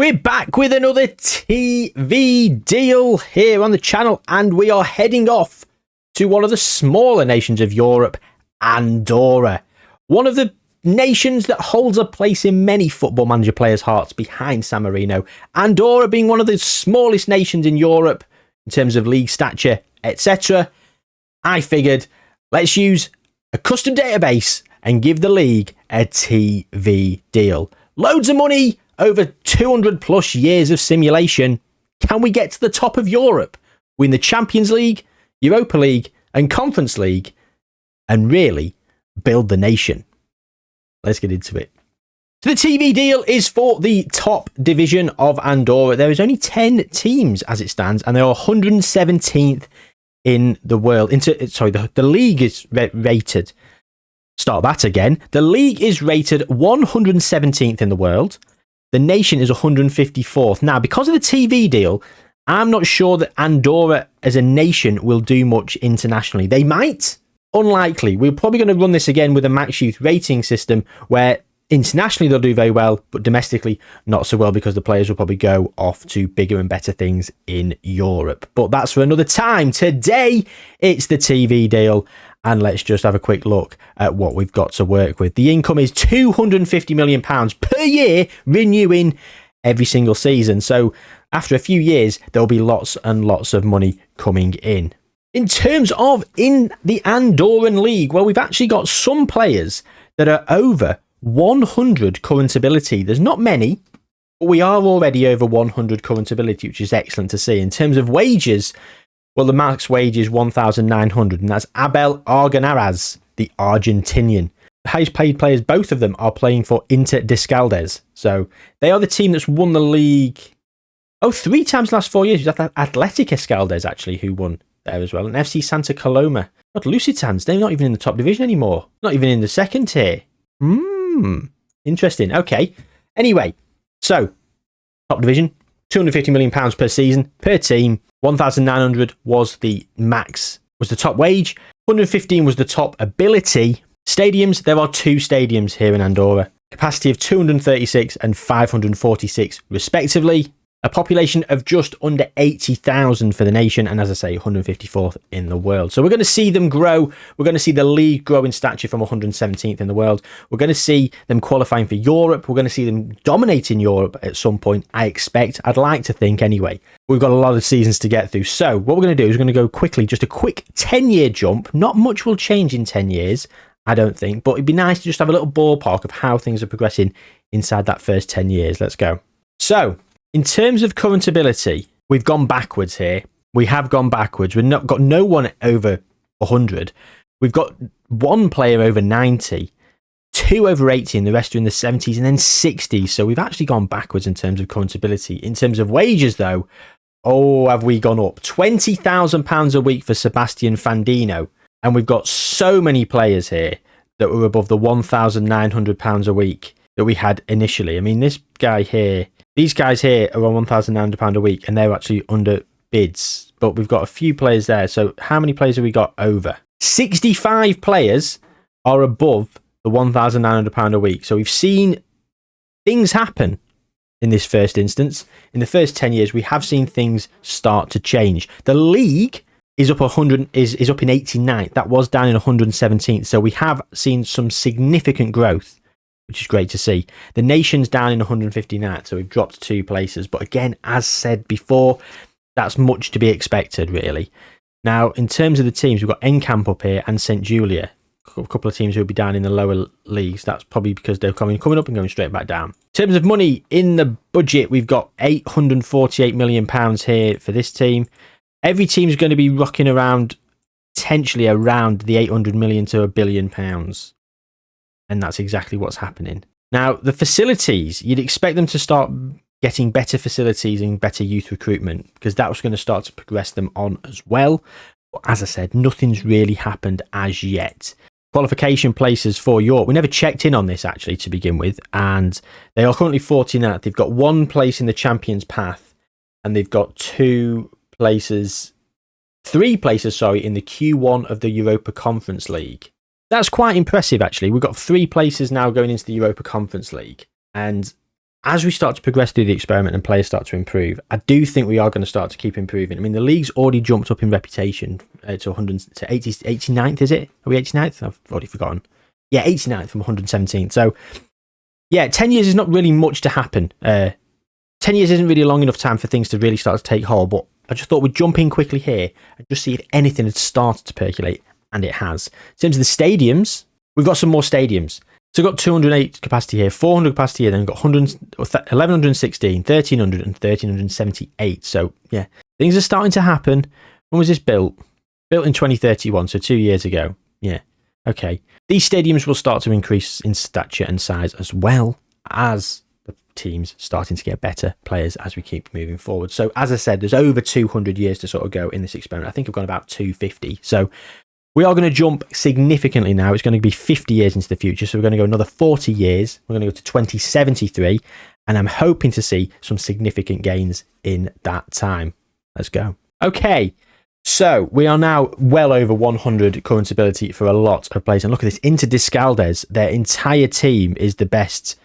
We're back with another TV deal here on the channel, and we are heading off to one of the smaller nations of Europe, Andorra. One of the nations that holds a place in many Football Manager players' hearts behind San Marino. Andorra being one of the smallest nations in Europe in terms of league stature, etc. I figured, let's use a custom database and give the league a TV deal. Loads of money, over 200 plus years of simulation. Can we get to the top of Europe, win the Champions League, Europa League and Conference League, and really build the nation? Let's get into it. So the TV deal is for the top division of Andorra. There is only 10 teams as it stands, and they are 117th in the world. The league is rated. Start that again. The league is rated 117th in the world. The nation is 154th. Now, because of the TV deal, I'm not sure that Andorra as a nation will do much internationally. They might. Unlikely. We're probably going to run this again with a max youth rating system where internationally they'll do very well, but domestically not so well because the players will probably go off to bigger and better things in Europe. But that's for another time. Today, it's the TV deal. And let's just have a quick look at what we've got to work with. The income is £250 million per year, renewing every single season. So after a few years, there'll be lots and lots of money coming in. In terms of in the Andorran League, well, we've actually got some players that are over 100 current ability. There's not many, but we are already over 100 current ability, which is excellent to see. In terms of wages, well, the max wage is 1,900, and that's Abel Arganaraz, the Argentinian. The highest paid players, both of them, are playing for Inter Descaldes. So they are the team that's won the league, 3 times the last 4 years. We've got Athletic Escaldes, actually, who won there as well. And FC Santa Coloma. Not Lusitans, they're not even in the top division anymore. Not even in the second tier. Interesting. Okay. Anyway, so, top division, £250 million per season, per team. 1,900 was the max, was the top wage. 115 was the top ability. Stadiums, there are 2 stadiums here in Andorra. Capacity of 236 and 546 respectively. A population of just under 80,000 for the nation, and as I say, 154th in the world. So we're going to see them grow. We're going to see the league grow in stature from 117th in the world. We're going to see them qualifying for Europe. We're going to see them dominating Europe at some point, I expect. I'd like to think anyway. We've got a lot of seasons to get through. So what we're going to do is we're going to go quickly, just a quick 10-year jump. Not much will change in 10 years, I don't think, but it'd be nice to just have a little ballpark of how things are progressing inside that first 10 years. Let's go. So, in terms of current ability, we've gone backwards here. We have gone backwards. We've not got no one over 100. We've got one player over 90, 2 over 80, and the rest are in the 70s and then 60s. So we've actually gone backwards in terms of current ability. In terms of wages, though, have we gone up? £20,000 a week for Sebastian Fandino. And we've got so many players here that were above the £1,900 a week that we had initially. I mean, this guy here, these guys here are on £1,900 a week, and they're actually under bids. But we've got a few players there. So how many players have we got over? 65 players are above the £1,900 a week. So we've seen things happen in this first instance. In the first 10 years, we have seen things start to change. The league is up 100, is up in 89th. That was down in 117th. So we have seen some significant growth, which is great to see. The nation's down in 159th, so we've dropped 2 places. But again, as said before, that's much to be expected, really. Now, in terms of the teams, we've got Encamp up here and St. Julia. A couple of teams who will be down in the lower leagues. That's probably because they're coming up and going straight back down. In terms of money in the budget, we've got £848 million here for this team. Every team's going to be rocking around, potentially around the 800 million to £1 billion. And that's exactly what's happening. Now, the facilities, you'd expect them to start getting better facilities and better youth recruitment, because that was going to start to progress them on as well. But as I said, nothing's really happened as yet. Qualification places for York. We never checked in on this, actually, to begin with. And they are currently 49th. They've got 1 place in the Champions Path. And they've got 3 places, in the Q1 of the Europa Conference League. That's quite impressive, actually. We've got 3 places now going into the Europa Conference League. And as we start to progress through the experiment and players start to improve, I do think we are going to start to keep improving. I mean, the league's already jumped up in reputation to 89th, is it? Are we 89th? I've already forgotten. Yeah, 89th from 117th. So, yeah, 10 years is not really much to happen. 10 years isn't really a long enough time for things to really start to take hold, but I just thought we'd jump in quickly here and just see if anything had started to percolate, and it has. In terms of the stadiums, we've got some more stadiums. So we've got 208 capacity here, 400 capacity here, then we've got 1116, 1300 and 1378. So, yeah, things are starting to happen. When was this built? Built in 2031, so 2 years ago. Yeah, okay. These stadiums will start to increase in stature and size as well as the teams starting to get better players as we keep moving forward. So, as I said, there's over 200 years to sort of go in this experiment. I think I've gone about 250. So, we are going to jump significantly now. It's going to be 50 years into the future. So we're going to go another 40 years. We're going to go to 2073. And I'm hoping to see some significant gains in that time. Let's go. Okay. So we are now well over 100 current ability for a lot of players. And look at this. Inter Descaldes, their entire team is the best.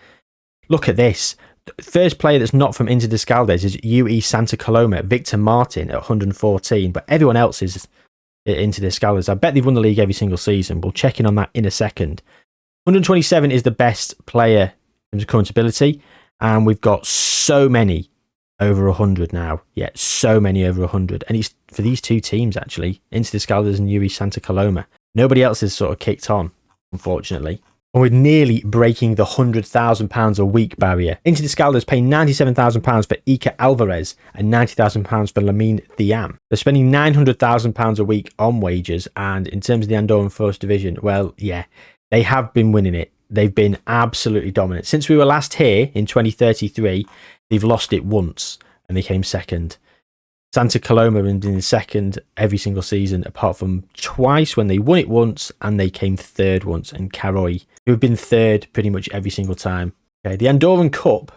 Look at this. The first player that's not from Inter Descaldes is UE Santa Coloma, Victor Martin at 114. But everyone else is into the Scholars. I bet they've won the league every single season. We'll check in on that in a second. 127 is the best player in terms of current ability, and we've got so many over 100 now. Yeah, so many over 100. And it's for these two teams, actually, Into the Scholars and UE Santa Coloma. Nobody else has sort of kicked on, unfortunately. And we're nearly breaking the £100,000 a week barrier. Into the Scalders paying £97,000 for Iker Alvarez and £90,000 for Lamine Thiam. They're spending £900,000 a week on wages. And in terms of the Andorran First Division, well, yeah, they have been winning it. They've been absolutely dominant. Since we were last here in 2033, they've lost it once and they came second. Santa Coloma have been second every single season, apart from twice when they won it once and they came third once. And Caroy, who have been third pretty much every single time. Okay, the Andorran Cup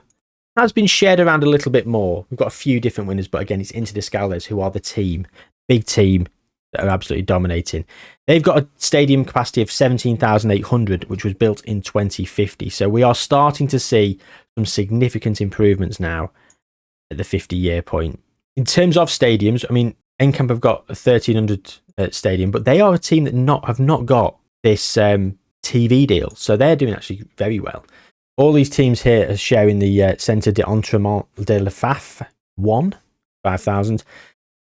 has been shared around a little bit more. We've got a few different winners, but again, it's Inter Descaldes who are the team, big team that are absolutely dominating. They've got a stadium capacity of 17,800, which was built in 2050. So we are starting to see some significant improvements now at the 50-year point. In terms of stadiums, I mean, Encamp have got a 1,300 stadium, but they are a team that have not got this TV deal. So they're doing actually very well. All these teams here are sharing the Centre d'Entraînement de la FAF 5,000.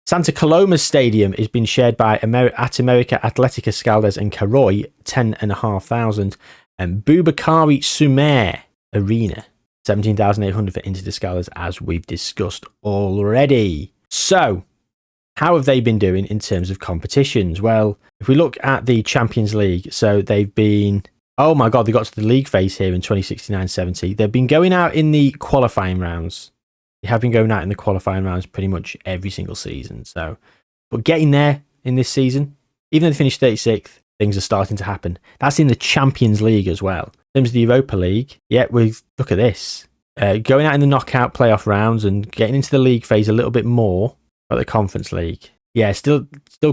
Santa Coloma's stadium is being shared by At America Atletica Scalders and Caroy, 10,500. And Bubakari Sumer Arena, 17,800 for Inter Descaldes, as we've discussed already. So, how have they been doing in terms of competitions? Well, if we look at the Champions League, so they've been, oh my God, they got to the league phase here in 2069-70. They've been going out in the qualifying rounds. They have been going out in the qualifying rounds pretty much every single season. So, but getting there in this season, even though they finished 36th, things are starting to happen. That's in the Champions League as well. In terms of the Europa League, yeah, look at this. Going out in the knockout playoff rounds and getting into the league phase a little bit more, like the Conference League. Yeah, still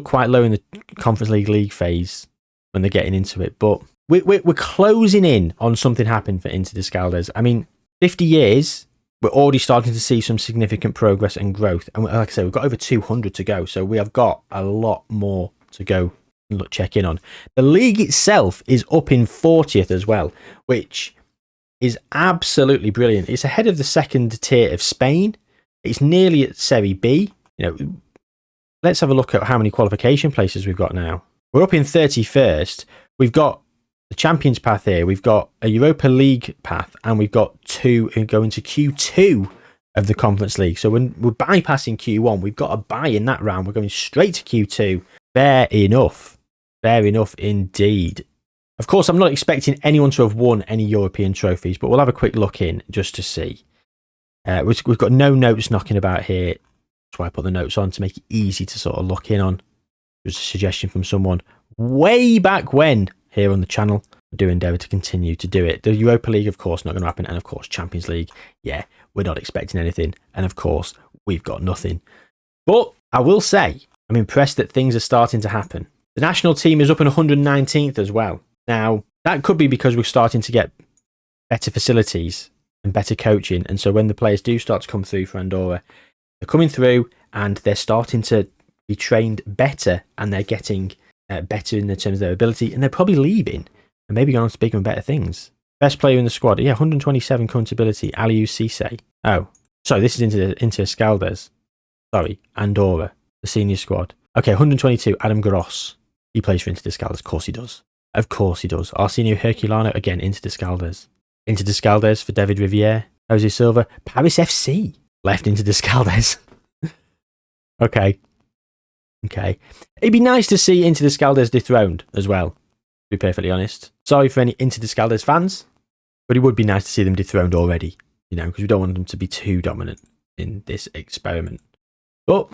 quite low in the Conference League phase when they're getting into it. But we're closing in on something happening for Inter Descaldes. I mean, 50 years, we're already starting to see some significant progress and growth. And like I said, we've got over 200 to go. So we have got a lot more to go and check in on. The league itself is up in 40th as well, which is absolutely brilliant. It's ahead of the second tier of Spain. It's nearly at Serie B. You know, let's have a look at how many qualification places we've got now. We're up in 31st. We've got the Champions path here. We've got a Europa League path, and we've got two who go into Q2 of the Conference League. So when we're bypassing Q1, we've got a bye in that round. We're going straight to Q2. Fair enough. Fair enough indeed. Of course, I'm not expecting anyone to have won any European trophies, but we'll have a quick look in just to see. We've got no notes knocking about here. That's why I put the notes on to make it easy to sort of look in on. There's a suggestion from someone way back when here on the channel. I do endeavour to continue to do it. The Europa League, of course, not going to happen. And of course, Champions League. Yeah, we're not expecting anything. And of course, we've got nothing. But I will say, I'm impressed that things are starting to happen. The national team is up in 119th as well. Now, that could be because we're starting to get better facilities and better coaching. And so when the players do start to come through for Andorra, they're coming through and they're starting to be trained better, and they're getting better in the terms of their ability, and they're probably leaving and maybe going on to bigger and better things. Best player in the squad, yeah, 127 current ability, Aliou Cisse. Oh, sorry, this is into Escaldes. Sorry, Andorra, the senior squad. Okay, 122, Adam Gross. He plays for Inter Escaldes. Of course he does. Of course he does. Arsenio Herculano, again, Inter Escaldes. Inter Escaldes for David Riviere. Jose Silva, Paris FC. Left Inter Escaldes. Okay. It'd be nice to see Inter Escaldes dethroned as well, to be perfectly honest. Sorry for any Inter Escaldes fans, but it would be nice to see them dethroned already, because we don't want them to be too dominant in this experiment. But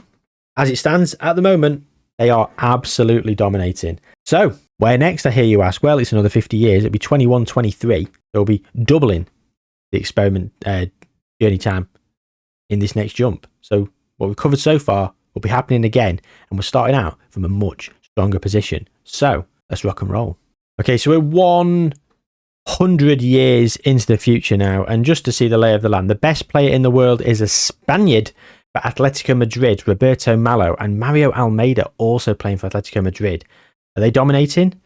as it stands at the moment, they are absolutely dominating. So, where next, I hear you ask? Well, it's another 50 years. It'll be 21-23. They'll be doubling the experiment journey time in this next jump. So, what we've covered so far will be happening again, and we're starting out from a much stronger position. So, let's rock and roll. Okay, so we're 100 years into the future now, and just to see the lay of the land, the best player in the world is a Spaniard for Atletico Madrid, Roberto Malo, and Mario Almeida also playing for Atletico Madrid. Are they dominating? They're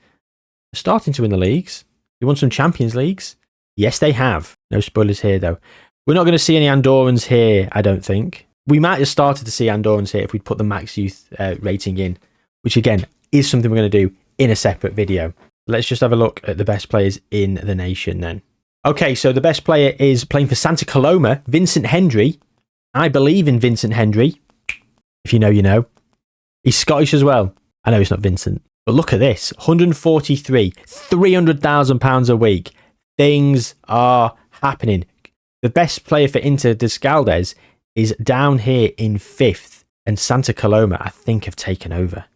starting to win the leagues. They won some Champions Leagues. Yes, they have. No spoilers here, though. We're not going to see any Andorrans here, I don't think. We might have started to see Andorrans here if we'd put the max youth rating in, which again is something we're going to do in a separate video. Let's just have a look at the best players in the nation then. Okay, so the best player is playing for Santa Coloma, Vincent Hendry. I believe in Vincent Hendry. If you know, you know. He's Scottish as well. I know he's not Vincent. But look at this. 143. £300,000 a week. Things are happening. The best player for Inter Escaldes is down here in 5th. And Santa Coloma, I think, have taken over.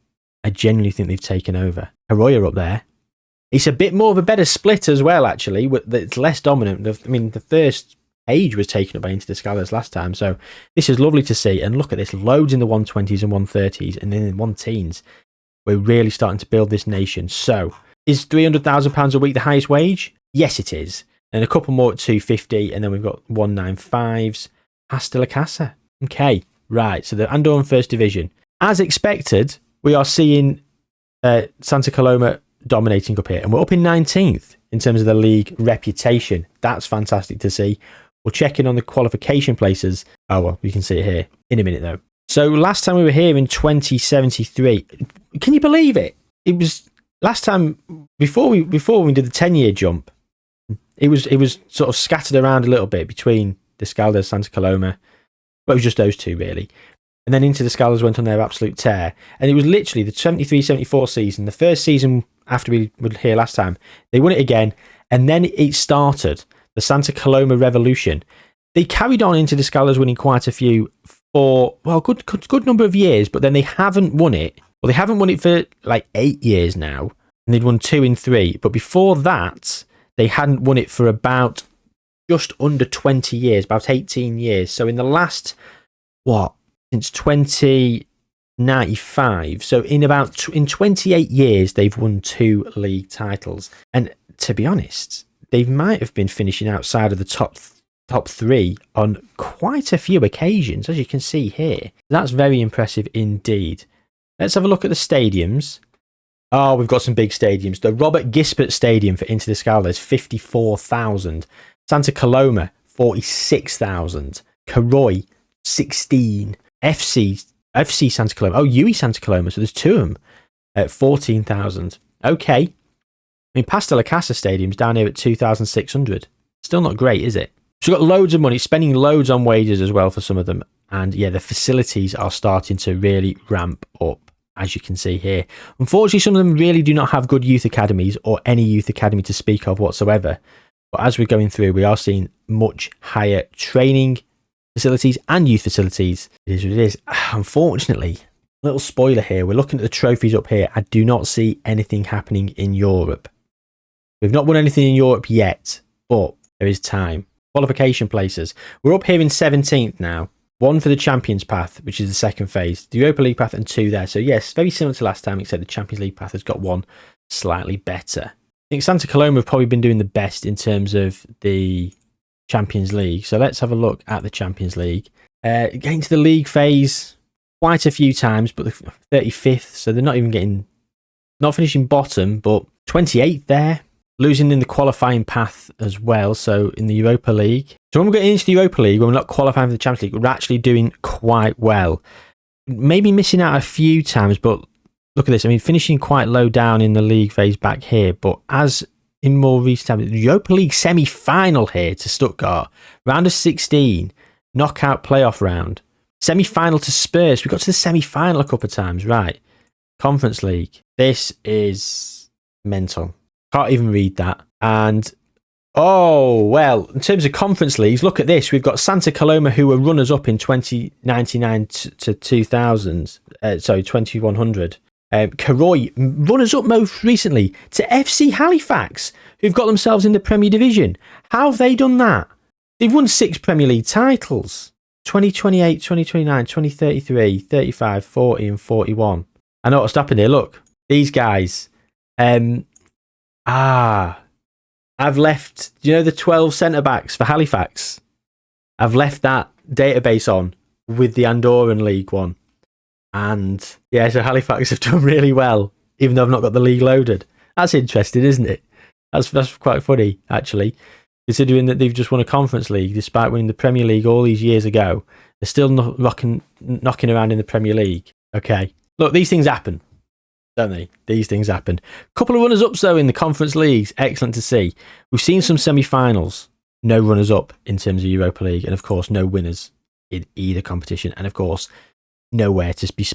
I genuinely think they've taken over. Arroyo up there. It's a bit more of a better split as well, actually. It's less dominant. I mean, the first page was taken up by Inter Escaldes last time. So this is lovely to see. And look at this. Loads in the 120s and 130s. And then in 110s. We're really starting to build this nation. So is £300,000 a week the highest wage? Yes, it is. And a couple more at 250. And then we've got 195s. Hasta la casa. Okay. Right. So the Andorran First Division. As expected, we are seeing Santa Coloma dominating up here, and we're up in 19th in terms of the league reputation. That's fantastic to see. We'll check in on the qualification places. Oh, well, we can see it here in a minute, though. So last time we were here in 2073, can you believe it? It was last time before we did the 10-year jump. It was sort of scattered around a little bit between Escaldes, Santa Coloma. Well, it was just those two, really. And then Inter Escaldes went on their absolute tear. And it was literally the 73-74 season, the first season after we were here last time. They won it again. And then it started, the Santa Coloma Revolution. They carried on Inter Escaldes winning quite a few for, well, good number of years. But then they haven't won it. Well, they haven't won it for like 8 years now. And they'd won 2 in 3. But before that, they hadn't won it for about just under 20 years, about 18 years. So in the last, since 2095. So in 28 years, they've won 2 league titles. And to be honest, they might have been finishing outside of the top 3 on quite a few occasions, as you can see here. That's very impressive indeed. Let's have a look at the stadiums. Oh, we've got some big stadiums. The Robert Gispert Stadium for Inter Escaldes, 54,000. Santa Coloma, 46,000. Caroy, 16. FC Santa Coloma. Oh, UE Santa Coloma. So there's 2 of them at 14,000. Okay. I mean, Pasta La Casa Stadium's down here at 2,600. Still not great, is it? So we've got loads of money, spending loads on wages as well for some of them. And yeah, the facilities are starting to really ramp up, as you can see here. Unfortunately, some of them really do not have good youth academies or any youth academy to speak of whatsoever. But as we're going through, we are seeing much higher training facilities and youth facilities. It is what it is. Unfortunately, little spoiler here, we're looking at the trophies up here. I do not see anything happening in Europe. We've not won anything in Europe yet, but there is time. Qualification places. We're up here in 17th now. 1 for the Champions Path, which is the second phase. The Europa League Path and 2 there. So yes, very similar to last time, except the Champions League Path has got 1 slightly better. I think Santa Coloma have probably been doing the best in terms of the Champions League. So let's have a look at the Champions League. Getting to the league phase quite a few times, but the 35th, so they're not finishing bottom, but 28th there. Losing in the qualifying path as well, so in the Europa League. So when we're getting into the Europa League, when we're not qualifying for the Champions League, we're actually doing quite well. Maybe missing out a few times, but look at this. I mean, finishing quite low down in the league phase back here, but as in more recent times, the Europa League semi-final here to Stuttgart, round of 16, knockout playoff round, semi-final to Spurs. We got to the semi-final a couple of times, right? Conference League. This is mental. Can't even read that. And, oh, well, in terms of conference leagues, look at this. We've got Santa Coloma, who were runners-up in 1999 to 2000. 2100. Karoi, runners-up most recently to FC Halifax, who've got themselves in the Premier Division. How have they done that? They've won 6 Premier League titles. 2028, 2029, 2033, 35, 40 and 41. I know what's happened here. Look, these guys... I've left, the 12 centre-backs for Halifax? I've left that database on with the Andorran League one. And, yeah, so Halifax have done really well, even though I've not got the league loaded. That's interesting, isn't it? That's quite funny, actually. Considering that they've just won a Conference League, despite winning the Premier League all these years ago. They're still knocking around in the Premier League. Okay. Look, these things happen. Don't they? These things happen. Couple of runners-ups, though, in the Conference Leagues. Excellent to see. We've seen some semi-finals. No runners-up in terms of Europa League. And, of course, no winners in either competition. And, of course, nowhere to be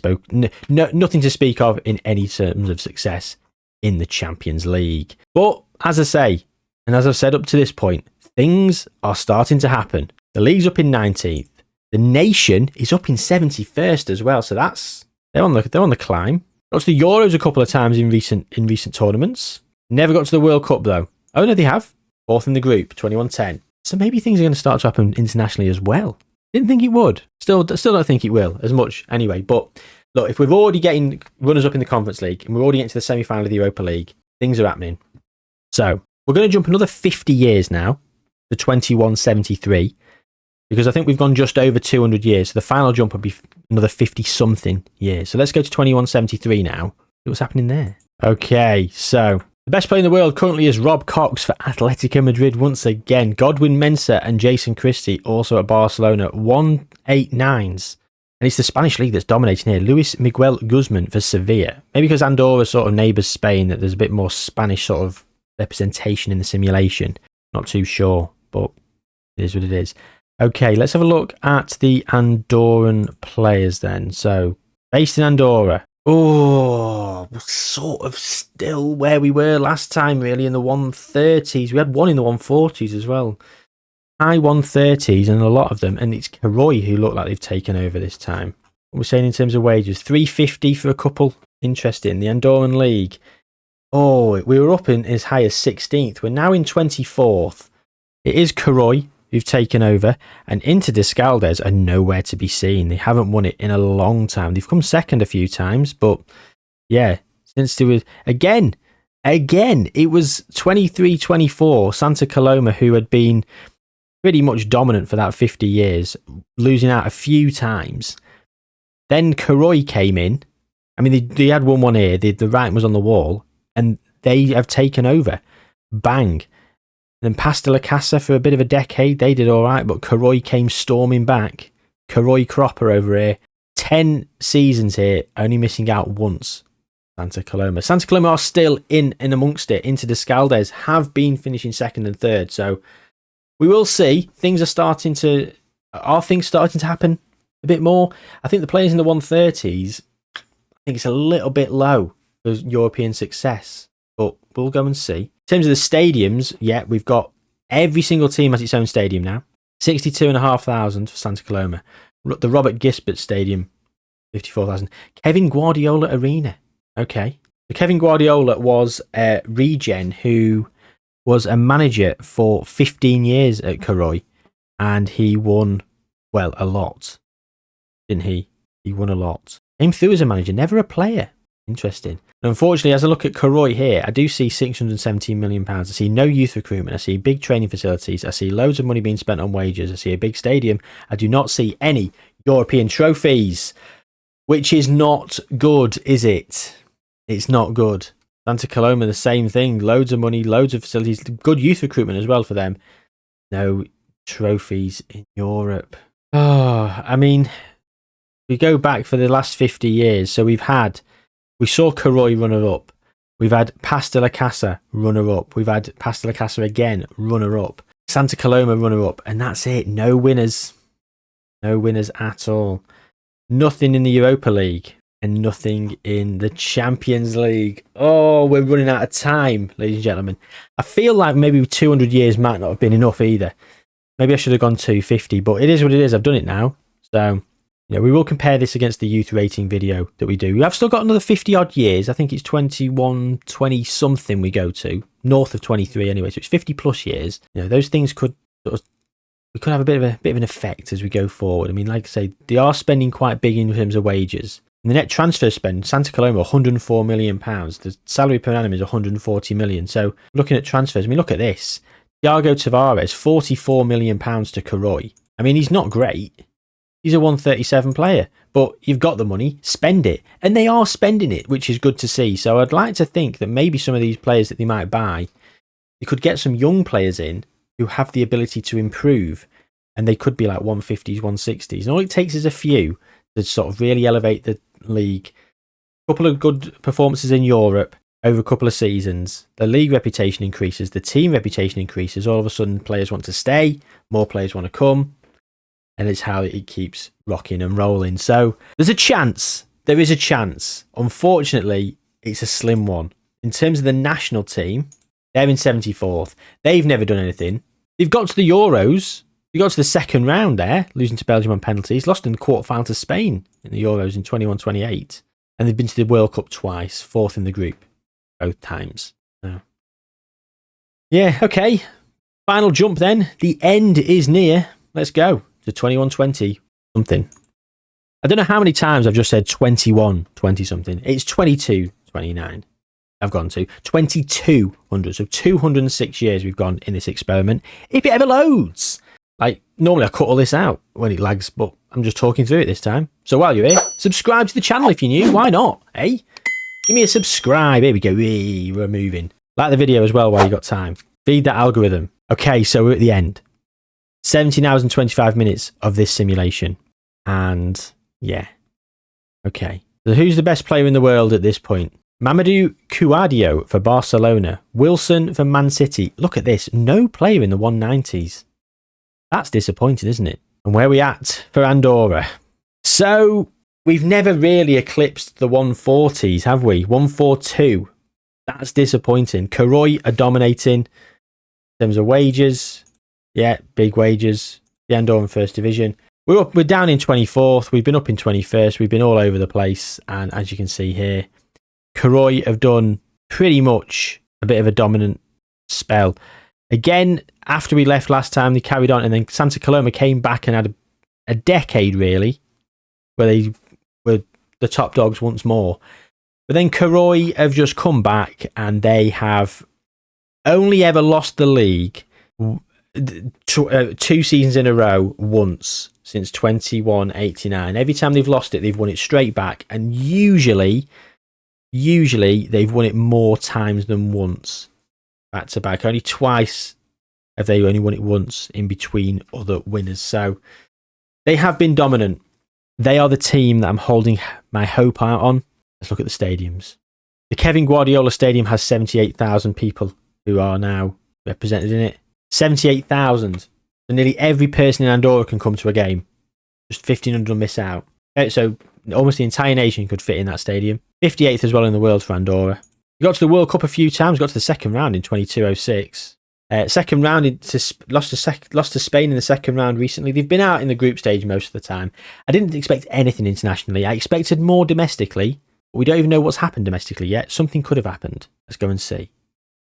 nothing to speak of in any terms of success in the Champions League. But, as I say, and as I've said up to this point, things are starting to happen. The league's up in 19th. The nation is up in 71st as well. So they're on the climb. Got to the Euros a couple of times in recent tournaments. Never got to the World Cup though. Oh no, they have. 4th in the group, 21-10. So maybe things are going to start to happen internationally as well. Didn't think it would. Still don't think it will as much anyway. But look, if we're already getting runners up in the Conference League and we're already getting to the semi-final of the Europa League, things are happening. So we're going to jump another 50 years now to 2173. Because I think we've gone just over 200 years. So the final jump would be another 50-something years. So let's go to 2173 now. See what's happening there. Okay, so the best player in the world currently is Rob Cox for Atletico Madrid once again. Godwin Mensah and Jason Christie also at Barcelona. 189s. And it's the Spanish league that's dominating here. Luis Miguel Guzman for Sevilla. Maybe because Andorra sort of neighbours Spain, that there's a bit more Spanish sort of representation in the simulation. Not too sure, but it is what it is. Okay, let's have a look at the Andorran players then. So, based in Andorra. Oh, sort of still where we were last time, really, in the 130s. We had one in the 140s as well. High 130s, and a lot of them. And it's Karoi who look like they've taken over this time. What we're saying in terms of wages, $350 for a couple. Interesting. The Andorran League. Oh, we were up in as high as 16th. We're now in 24th. It is Karoi who've taken over, and Inter Descaldes are nowhere to be seen. They haven't won it in a long time. They've come second a few times, but yeah, since they were again, it was 23-24, Santa Coloma, who had been pretty much dominant for that 50 years, losing out a few times. Then Karoi came in. I mean, they had won one here. The writing was on the wall, and they have taken over. Bang. Then Pasta La Casa for a bit of a decade, they did all right, but Karoi came storming back. Karoi Cropper over here. 10 seasons here, only missing out once. Santa Coloma. Santa Coloma are still in amongst it. Inter Descaldes have been finishing second and third, so we will see. Are things starting to happen a bit more? I think the players in the 130s, I think it's a little bit low for European success, but we'll go and see. In terms of the stadiums, yeah, we've got every single team has its own stadium now. 62,500 for Santa Coloma. The Robert Gisbert Stadium, 54,000. Kevin Guardiola Arena. Okay. So Kevin Guardiola was a regen who was a manager for 15 years at Karoi, and he won, well, a lot. Didn't he? He won a lot. Came through as a manager, never a player. Interesting. And unfortunately, as I look at Karoi here, I do see £617 million. I see no youth recruitment. I see big training facilities. I see loads of money being spent on wages. I see a big stadium. I do not see any European trophies, which is not good, is it? It's not good. Santa Coloma, the same thing. Loads of money, loads of facilities, good youth recruitment as well for them. No trophies in Europe. Oh, I mean, we go back for the last 50 years. So we saw Karoi runner-up. We've had Pasta La Casa runner-up. We've had Pasta La Casa again runner-up. Santa Coloma runner-up. And that's it. No winners. No winners at all. Nothing in the Europa League. And nothing in the Champions League. Oh, we're running out of time, ladies and gentlemen. I feel like maybe 200 years might not have been enough either. Maybe I should have gone 250, but it is what it is. I've done it now. So, we will compare this against the youth rating video that we do. We have still got another 50 odd years. I think it's 21, 20 something we go to. North of 23 anyway, so it's 50 plus years. Those things could we could have a bit of an effect as we go forward. I mean, like I say, they are spending quite big in terms of wages. And the net transfer spend, Santa Coloma, £104 million. The salary per annum is £140 million. So looking at transfers, I mean, look at this. Thiago Tavares, £44 million to Karoi. I mean, he's not great. He's a 137 player, but you've got the money, spend it. And they are spending it, which is good to see. So I'd like to think that maybe some of these players that they might buy, they could get some young players in who have the ability to improve, and they could be like 150s, 160s. And all it takes is a few to sort of really elevate the league. A couple of good performances in Europe over a couple of seasons. The league reputation increases, the team reputation increases. All of a sudden, players want to stay, more players want to come, and it's how it keeps rocking and rolling. So there's a chance. There is a chance. Unfortunately, it's a slim one. In terms of the national team, they're in 74th. They've never done anything. They've got to the Euros. They got to the second round there, losing to Belgium on penalties. Lost in the quarterfinal to Spain in the Euros in 21-28. And they've been to the World Cup twice, fourth in the group, both times. So, yeah, okay. Final jump then. The end is near. Let's go to 21-20 something. I don't know how many times I've just said 21-20 something. It's 22-29. I've gone to 2200. So 206 years we've gone in this experiment. If it ever loads. Like, normally I cut all this out when it lags, but I'm just talking through it this time. So while you're here, subscribe to the channel if you're new. Why not? Hey, give me a subscribe. Here we go. We're moving. Like the video as well while you got time. Feed that algorithm. Okay, so we're at the end. 17 hours and 25 minutes of this simulation. And yeah. Okay. So who's the best player in the world at this point? Mamadou Kouadio for Barcelona. Wilson for Man City. Look at this. No player in the 190s. That's disappointing, isn't it? And where are we at for Andorra? So we've never really eclipsed the 140s, have we? 142. That's disappointing. Karoi are dominating in terms of wages. Yeah, big wages. The Andorran First Division. We're down in 24th. We've been up in 21st. We've been all over the place. And as you can see here, Karoi have done pretty much a bit of a dominant spell. Again, after we left last time, they carried on, and then Santa Coloma came back and had a decade, really, where they were the top dogs once more. But then Karoi have just come back, and they have only ever lost the league 2 seasons in a row once since 21-89. Every time they've lost it, they've won it straight back, and usually they've won it more times than once. Back to back. Only twice have they only won it once in between other winners. So they have been dominant. They are the team that I'm holding my hope out on. Let's look at the stadiums. The Kevin Guardiola Stadium has 78,000 people who are now represented in it. 78,000. So nearly every person in Andorra can come to a game. Just 1,500 will miss out. So almost the entire nation could fit in that stadium. 58th as well in the world for Andorra. We got to the World Cup a few times. Got to the second round in 22-06. Second round, lost to Spain in the second round recently. They've been out in the group stage most of the time. I didn't expect anything internationally. I expected more domestically. But we don't even know what's happened domestically yet. Something could have happened. Let's go and see.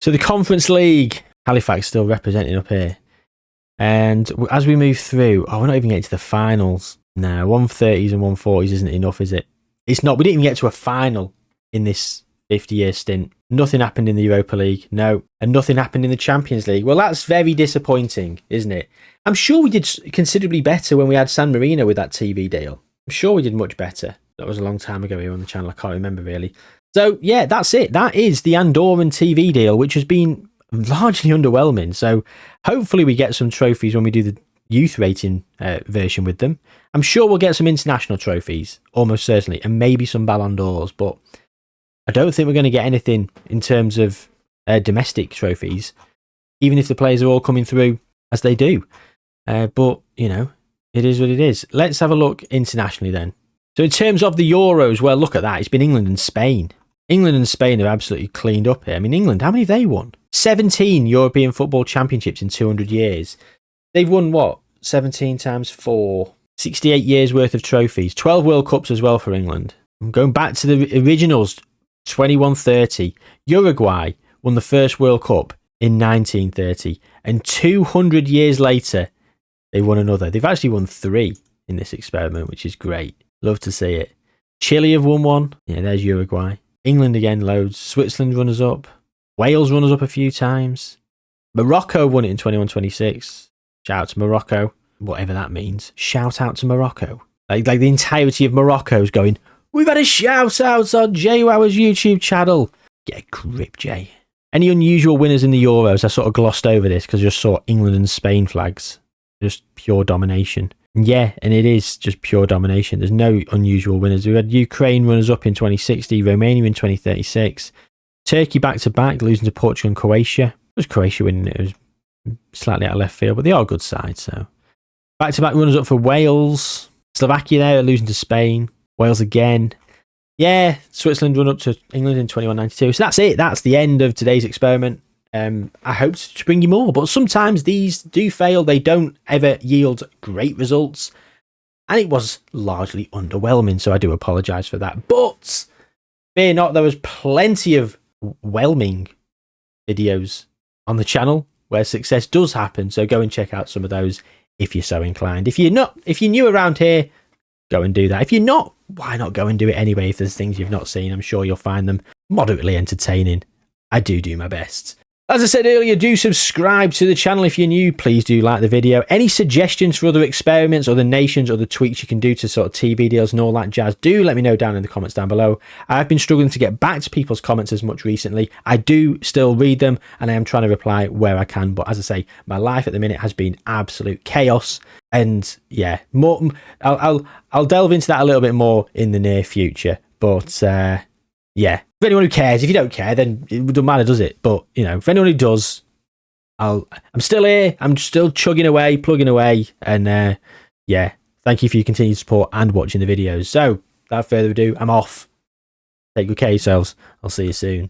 So the Conference League. Halifax still representing up here. And as we move through, we're not even getting to the finals. No, 130s and 140s isn't enough, is it? It's not. We didn't even get to a final. in this 50-year stint. Nothing happened in the Europa League, no, and nothing happened in the Champions League. Well, that's very disappointing, isn't it? I'm sure we did considerably better when we had San Marino with that TV deal. I'm sure we did much better. That was a long time ago here on the channel. I can't remember really. So, yeah, that's it. That is the Andorran TV deal, which has been largely underwhelming. So, hopefully we get some trophies when we do the youth rating version with them. I'm sure we'll get some international trophies, almost certainly, and maybe some Ballon d'Ors, but I don't think we're going to get anything in terms of domestic trophies, even if the players are all coming through as they do. But, you know, it is what it is. Let's have a look internationally then. So in terms of the Euros, well, look at that. It's been England and Spain. England and Spain have absolutely cleaned up here. I mean, England, how many have they won? 17 European Football Championships in 200 years. They've won, what, 17 times 4? 68 years worth of trophies. 12 World Cups as well for England. I'm going back to the originals, 2130. Uruguay won the first World Cup in 1930. And 200 years later, they won another. They've actually won 3 in this experiment, which is great. Love to see it. Chile have won 1. Yeah, there's Uruguay. England again, loads. Switzerland runners up. Wales runners up a few times. Morocco won it in 2126. Shout out to Morocco. Whatever that means. Shout out to Morocco. Like the entirety of Morocco's going, we've had a shout out on Jayhuahua's YouTube channel. Get a grip, Jay. Any unusual winners in the Euros? I sort of glossed over this because I just saw England and Spain flags. Just pure domination. Yeah, and it is just pure domination. There's no unusual winners. We had Ukraine runners up in 2060, Romania in 2036, Turkey back-to-back, losing to Portugal and Croatia. It was Croatia winning it. It was slightly out of left field, but they are good sides. So back-to-back runners up for Wales. Slovakia there, losing to Spain. Wales again. Yeah, Switzerland run up to England in 2192. So that's it. That's the end of today's experiment. I hope to bring you more, but sometimes these do fail. They don't ever yield great results, and it was largely underwhelming, so I do apologise for that. But fear not, there was plenty of whelming videos on the channel where success does happen, so go and check out some of those if you're so inclined. If you're new around here, go and do that. If you're not, why not go and do it anyway? If there's things you've not seen, I'm sure you'll find them moderately entertaining. I do my best. As I said earlier, do subscribe to the channel if you're new. Please do like the video. Any suggestions for other experiments, other nations, other tweaks you can do to sort of TV deals and all that jazz, do let me know down in the comments down below. I've been struggling to get back to people's comments as much recently. I do still read them, and I am trying to reply where I can. But as I say, my life at the minute has been absolute chaos. And yeah, more. I'll delve into that a little bit more in the near future. But yeah. For anyone who cares, if you don't care, then it doesn't matter, does it? But, you know, for anyone who does, I'm still here. I'm still chugging away, plugging away. And, yeah, thank you for your continued support and watching the videos. So, without further ado, I'm off. Take good care of yourselves. I'll see you soon.